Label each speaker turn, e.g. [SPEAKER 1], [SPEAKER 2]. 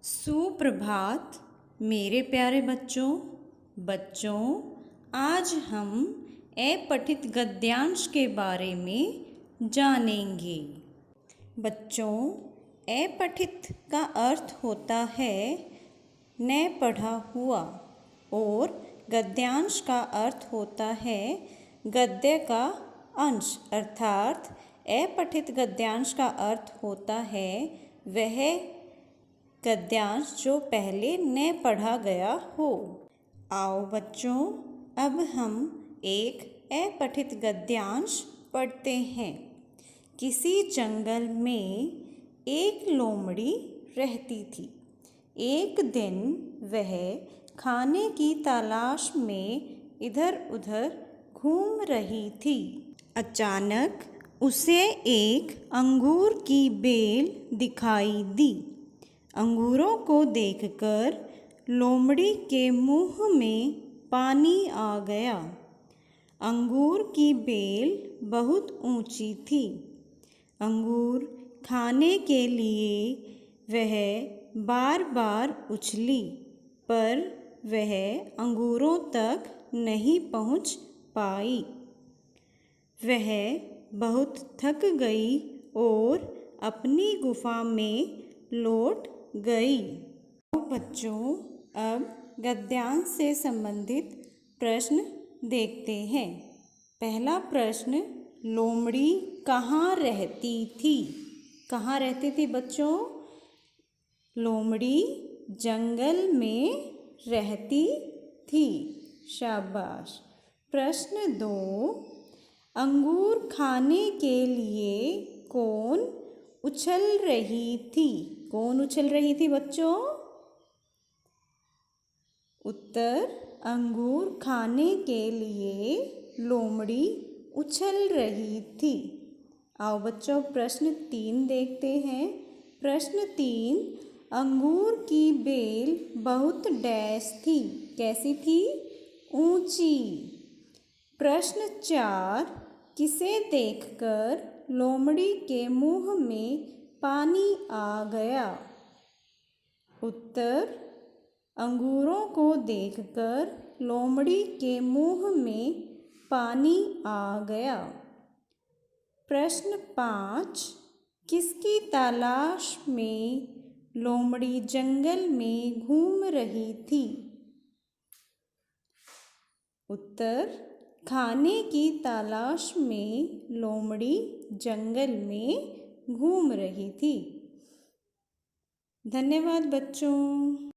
[SPEAKER 1] सुप्रभात मेरे प्यारे बच्चों आज हम अपठित गद्यांश के बारे में जानेंगे। बच्चों, अपठित का अर्थ होता है न पढ़ा हुआ और गद्यांश का अर्थ होता है गद्य का अंश, अर्थात अपठित गद्यांश का अर्थ होता है वह गद्यांश जो पहले न पढ़ा गया हो। आओ बच्चों, अब हम एक अपठित गद्यांश पढ़ते हैं। किसी जंगल में एक लोमड़ी रहती थी। एक दिन वह खाने की तलाश में इधर उधर घूम रही थी। अचानक उसे एक अंगूर की बेल दिखाई दी। अंगूरों को देखकर लोमड़ी के मुंह में पानी आ गया। अंगूर की बेल बहुत ऊंची थी। अंगूर खाने के लिए वह बार बार उछली, पर वह अंगूरों तक नहीं पहुंच पाई। वह बहुत थक गई और अपनी गुफा में लौट गई। बच्चों, अब गद्यांश से संबंधित प्रश्न देखते हैं। पहला प्रश्न, लोमड़ी कहाँ रहती थी? कहाँ रहती थी बच्चों? लोमड़ी जंगल में रहती थी। शाबाश। प्रश्न 2, अंगूर खाने के लिए कौन उछल रही थी? कौन उछल रही थी बच्चों? उत्तर, अंगूर खाने के लिए लोमड़ी उछल रही थी। आओ बच्चों, प्रश्न 3 देखते हैं। प्रश्न 3, अंगूर की बेल बहुत डैश थी। कैसी थी? ऊंची। प्रश्न 4, किसे देखकर लोमड़ी के मुंह में पानी आ गया? उत्तर, अंगूरों को देखकर लोमड़ी के मुंह में पानी आ गया। प्रश्न 5, किसकी तलाश में लोमड़ी जंगल में घूम रही थी? उत्तर, खाने की तलाश में लोमड़ी जंगल में घूम रही थी। धन्यवाद बच्चों।